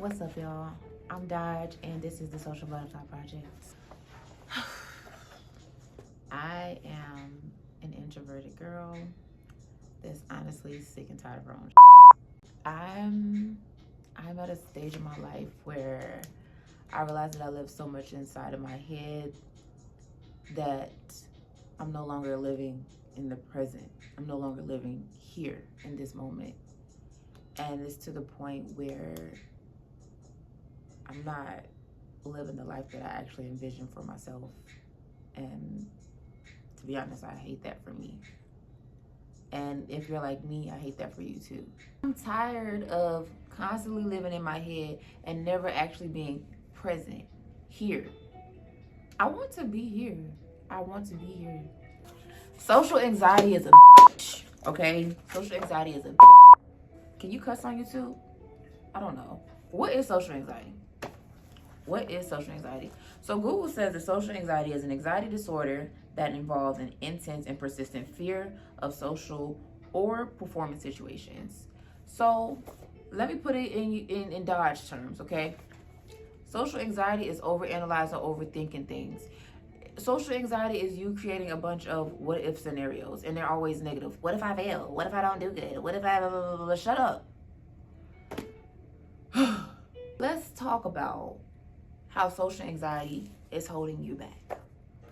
What's up, y'all? I'm Dodge, and this is the Social Butterfly Project. I am an introverted girl that's honestly sick and tired of her own. I'm at a stage in my life where I realize that I live so much inside of my head that I'm no longer living in the present. I'm no longer living here in this moment. And it's to the point where I'm not living the life that I actually envisioned for myself. And to be honest, I hate that for me. And if you're like me, I hate that for you too. I'm tired of constantly living in my head and never actually being present here. I want to be here. I want to be here. Social anxiety is a bitch, okay? Social anxiety is a bitch. Can you cuss on YouTube? I don't know. What is social anxiety? What is social anxiety? So Google says that social anxiety is an anxiety disorder that involves an intense and persistent fear of social or performance situations. So let me put it in Dodge terms, okay? Social anxiety is overanalyzing or overthinking things. Social anxiety is you creating a bunch of what if scenarios, and they're always negative. What if I fail? What if I don't do good? What if I blah, blah, blah, blah. Shut up. Let's talk about how social anxiety is holding you back,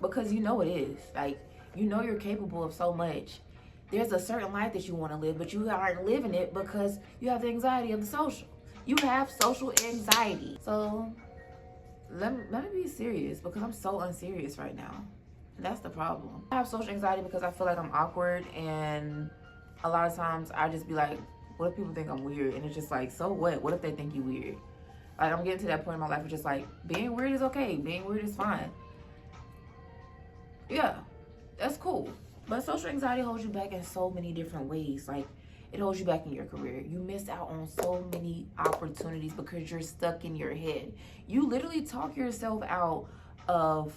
because you know it is. Like, you know you're capable of so much. There's a certain life that you want to live, but you aren't living it because you have the anxiety of the social. You have social anxiety. So let me be serious, because I'm so unserious right now. And that's the problem. I have social anxiety because I feel like I'm awkward, and a lot of times I just be like, what if people think I'm weird? And it's just like, so what? What if they think you weird? Like, I'm getting to that point in my life where just like, being weird is okay. Being weird is fine. Yeah, that's cool. But social anxiety holds you back in so many different ways. Like, it holds you back in your career. You miss out on so many opportunities because you're stuck in your head. You literally talk yourself out of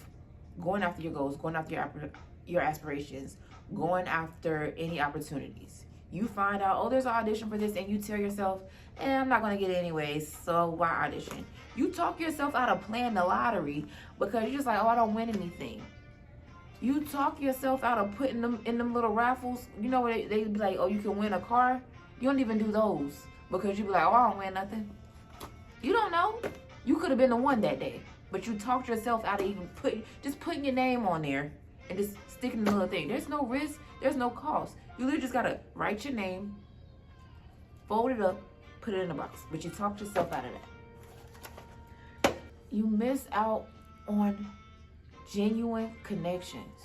going after your goals, going after your aspirations, going after any opportunities. You find out, oh, there's an audition for this, and you tell yourself, I'm not gonna get it anyways, so why audition? You talk yourself out of playing the lottery because you're just like, oh, I don't win anything. You talk yourself out of putting them in them little raffles. You know, where they be like, oh, you can win a car. You don't even do those because you be like, oh, I don't win nothing. You don't know. You could have been the one that day, but you talked yourself out of even putting your name on there and just sticking the little thing. There's no risk. There's no cost. You literally just gotta write your name, fold it up, put it in a box. But you talked yourself out of that. You miss out on genuine connections.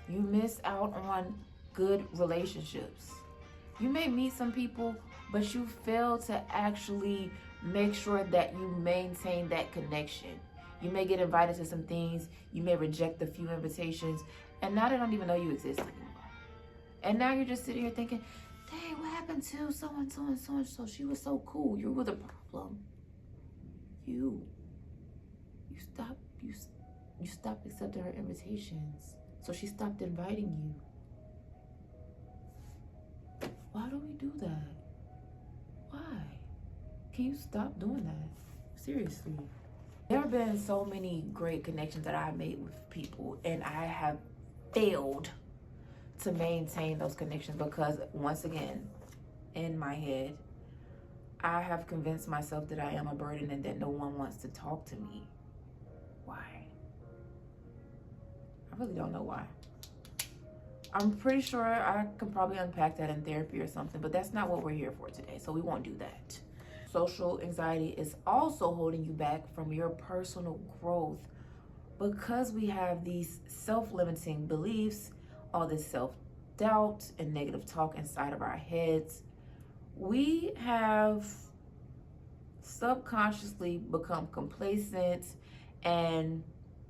You miss out on good relationships. You may meet some people, but you fail to actually make sure that you maintain that connection. You may get invited to some things, you may reject a few invitations, and now they don't even know you exist anymore. And now you're just sitting here thinking, dang, what happened to so and so and so and so? She was so cool. You were the problem. You stopped accepting her invitations. So she stopped inviting you. Why do we do that? Why? Can you stop doing that? Seriously. There have been so many great connections that I've made with people, and I have failed to maintain those connections because, once again, in my head, I have convinced myself that I am a burden and that no one wants to talk to me. Why? I really don't know why. I'm pretty sure I could probably unpack that in therapy or something, but that's not what we're here for today, so we won't do that. Social anxiety is also holding you back from your personal growth because we have these self-limiting beliefs, all this self-doubt and negative talk inside of our heads. We have subconsciously become complacent, and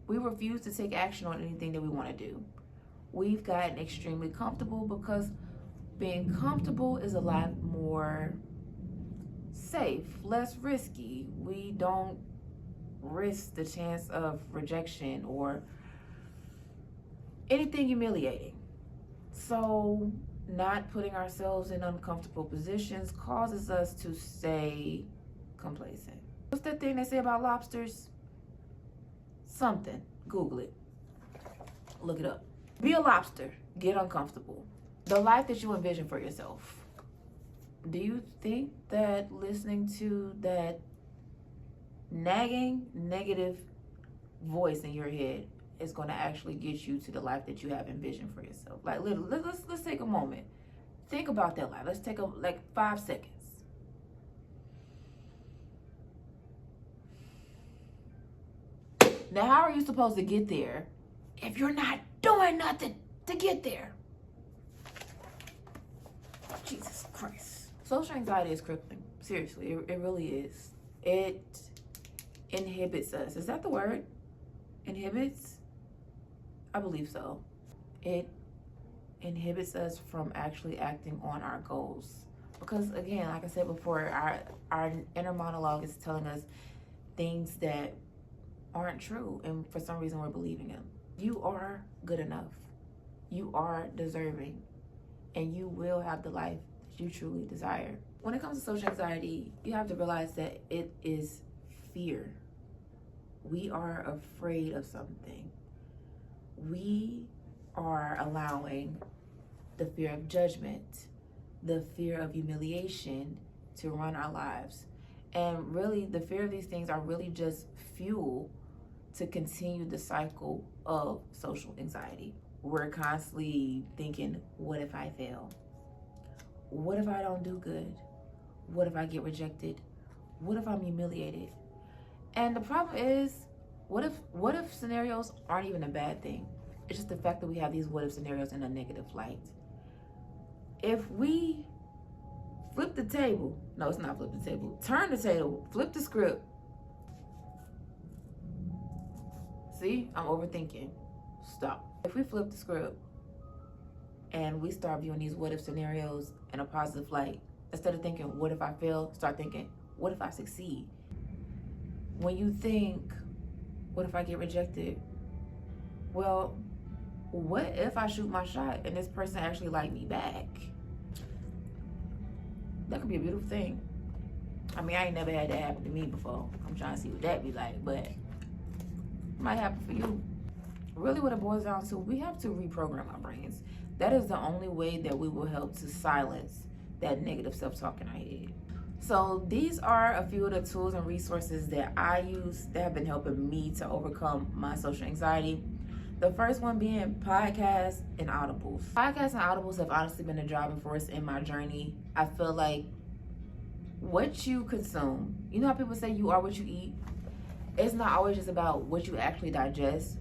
we refuse to take action on anything that we want to do. We've gotten extremely comfortable because being comfortable is a lot more safe, less risky. We don't risk the chance of rejection or anything humiliating. So not putting ourselves in uncomfortable positions causes us to stay complacent. that thing they say about lobsters? Something. Google it. Look it up. Be a lobster. Get uncomfortable. The life that you envision for yourself. Do you think that listening to that nagging, negative voice in your head is going to actually get you to the life that you have envisioned for yourself? Like, literally, let's take a moment. Think about that life. Let's take 5 seconds. Now, how are you supposed to get there if you're not doing nothing to get there? Jesus Christ. Social anxiety is crippling. Seriously, it really is. It inhibits us. Is that the word? Inhibits? I believe so. It inhibits us from actually acting on our goals. Because again, like I said before, our inner monologue is telling us things that aren't true, and for some reason we're believing them. You are good enough. You are deserving, and you will have the life that you truly desire. When it comes to social anxiety, you have to realize that it is fear. We are afraid of something. We are allowing the fear of judgment, the fear of humiliation to run our lives. And really, the fear of these things are really just fuel to continue the cycle of social anxiety. We're constantly thinking, what if I fail? What if I don't do good? What if I get rejected? What if I'm humiliated? And the problem is, what if scenarios aren't even a bad thing? It's just the fact that we have these what if scenarios in a negative light. If we flip the table, no, it's not flip the table, turn the table, flip the script. See, I'm overthinking. Stop. If we flip the script and we start viewing these what if scenarios in a positive light, instead of thinking, what if I fail, start thinking, what if I succeed? When you think, what if I get rejected? Well, what if I shoot my shot and this person actually like me back? That could be a beautiful thing. I mean, I ain't never had that happen to me before. I'm trying to see what that be like, but it might happen for you. Really what it boils down to, we have to reprogram our brains. That is the only way that we will help to silence that negative self-talk in our head. So these are a few of the tools and resources that I use that have been helping me to overcome my social anxiety. The first one being podcasts and audibles. Podcasts and audibles have honestly been a driving force in my journey. I feel like what you consume, you know how people say you are what you eat? It's not always just about what you actually digest.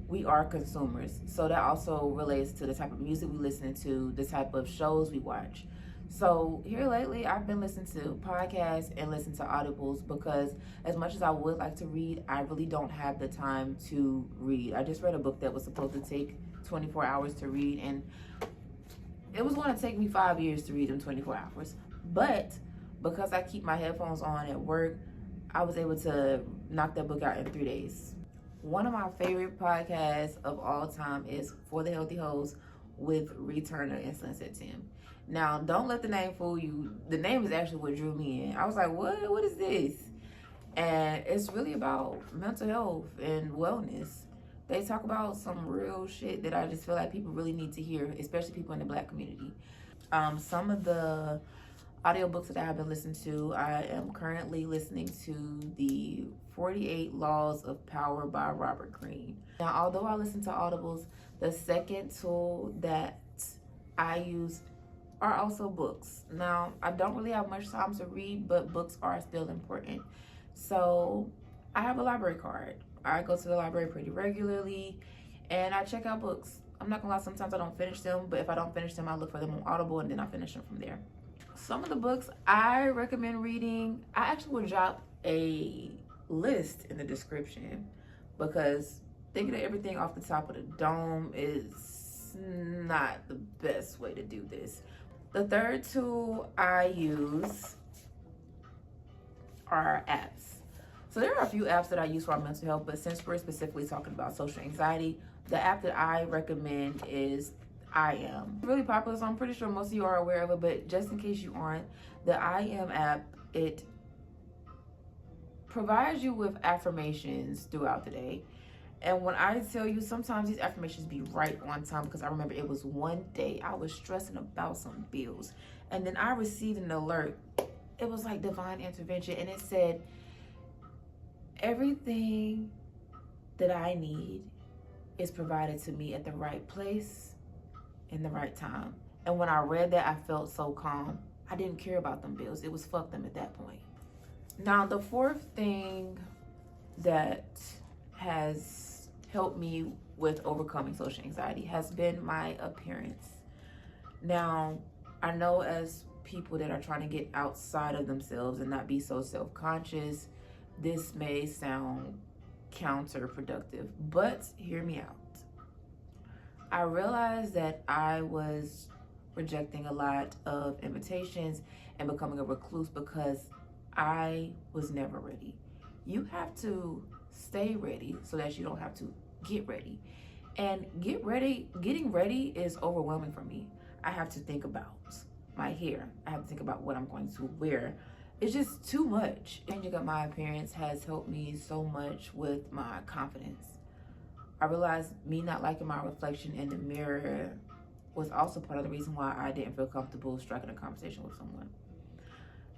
We are consumers. So that also relates to the type of music we listen to, the type of shows we watch. So here lately, I've been listening to podcasts and listening to audibles because as much as I would like to read, I really don't have the time to read. I just read a book that was supposed to take 24 hours to read, and it was going to take me 5 years to read in 24 hours. But because I keep my headphones on at work, I was able to knock that book out in 3 days. One of my favorite podcasts of all time is For the Healthy Host with Reed Turner and Sunset Tim. Now, don't let the name fool you. The name is actually what drew me in. I was like, what is this? And it's really about mental health and wellness. They talk about some real shit that I just feel like people really need to hear, especially people in the Black community. Some of the audiobooks that I have been listening to, I am currently listening to the 48 Laws of Power by Robert Greene. Now, although I listen to audibles, the second tool that I use are also books. Now, I don't really have much time to read, but books are still important. So I have a library card. I go to the library pretty regularly and I check out books. I'm not gonna lie, sometimes I don't finish them, but if I don't finish them, I look for them on Audible and then I finish them from there. Some of the books I recommend reading, I actually would drop a list in the description because thinking of everything off the top of the dome is not the best way to do this. The third tool I use are apps. So there are a few apps that I use for our mental health, but since we're specifically talking about social anxiety, the app that I recommend is I Am. It's really popular, so I'm pretty sure most of you are aware of it, but just in case you aren't, the I Am app, it provides you with affirmations throughout the day. And when I tell you, sometimes these affirmations be right on time, because I remember it was one day I was stressing about some bills, and then I received an alert. It was like divine intervention, and it said, everything that I need is provided to me at the right place in the right time. And when I read that, I felt so calm. I didn't care about them bills. It was fuck them at that point. Now, the fourth thing that has helped me with overcoming social anxiety has been my appearance. Now, I know as people that are trying to get outside of themselves and not be so self-conscious, this may sound counterproductive, but hear me out. I realized that I was rejecting a lot of invitations and becoming a recluse because I was never ready. You have to stay ready so that you don't have to get ready. And getting ready is overwhelming for me. I have to think about my hair. I have to think about what I'm going to wear. It's just too much. Changing up my appearance has helped me so much with my confidence. I realized me not liking my reflection in the mirror was also part of the reason why I didn't feel comfortable striking a conversation with someone.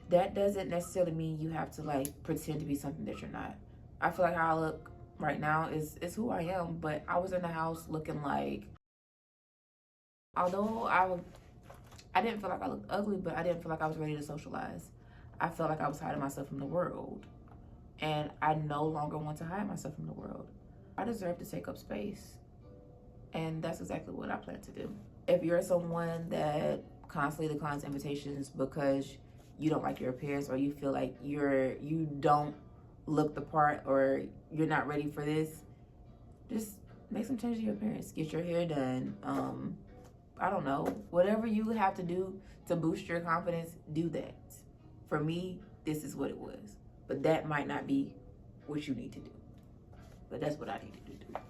That doesn't necessarily mean you have to like pretend to be something that you're not. I feel like how I look right now is who I am, but I was in the house looking like, although I didn't feel like I looked ugly, but I didn't feel like I was ready to socialize. I felt like I was hiding myself from the world, and I no longer want to hide myself from the world. I deserve to take up space, and that's exactly what I plan to do. If you're someone that constantly declines invitations because you don't like your appearance, or you feel like you don't look the part, or you're not ready for this, just make some changes in your appearance. Get your hair done. I don't know, whatever you have to do to boost your confidence, do that. For me, this is what it was, but that might not be what you need to do, but that's what I need to do.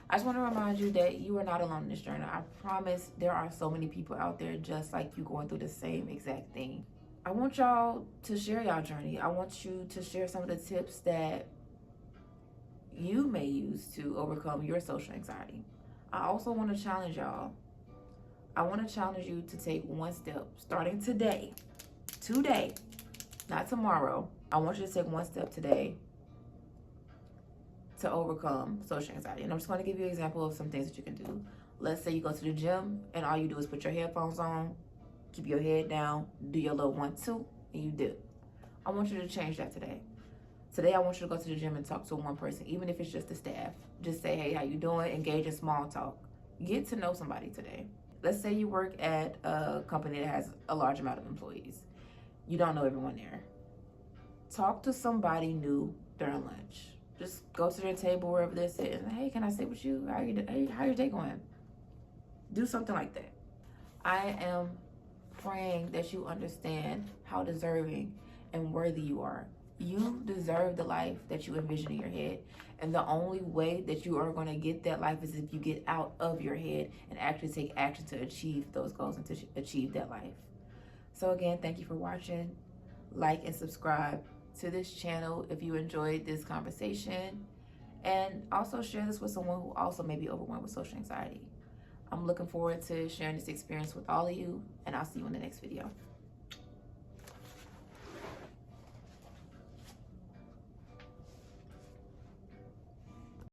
I just want to remind you that you are not alone in this journey. I promise there are so many people out there just like you going through the same exact thing. I want y'all to share y'all journey. I want you to share some of the tips that you may use to overcome your social anxiety. I also want to challenge y'all. I want to challenge you to take one step starting today, not tomorrow. I want you to take one step today to overcome social anxiety. And I'm just going to give you an example of some things that you can do. Let's say you go to the gym and all you do is put your headphones on, keep your head down, do your little 1-2, and you dip. I want you to change that today. Today, I want you to go to the gym and talk to one person, even if it's just the staff. Just say, hey, how you doing? Engage in small talk. Get to know somebody today. Let's say you work at a company that has a large amount of employees. You don't know everyone there. Talk to somebody new during lunch. Just go to their table wherever they're sitting. Hey, can I sit with you? How your day going? Do something like that. I am praying that you understand how deserving and worthy you are. You deserve the life that you envision in your head. And the only way that you are going to get that life is if you get out of your head and actually take action to achieve those goals and to achieve that life. So again, thank you for watching. Like and subscribe to this channel if you enjoyed this conversation. And also share this with someone who also may be overwhelmed with social anxiety. I'm looking forward to sharing this experience with all of you, and I'll see you in the next video.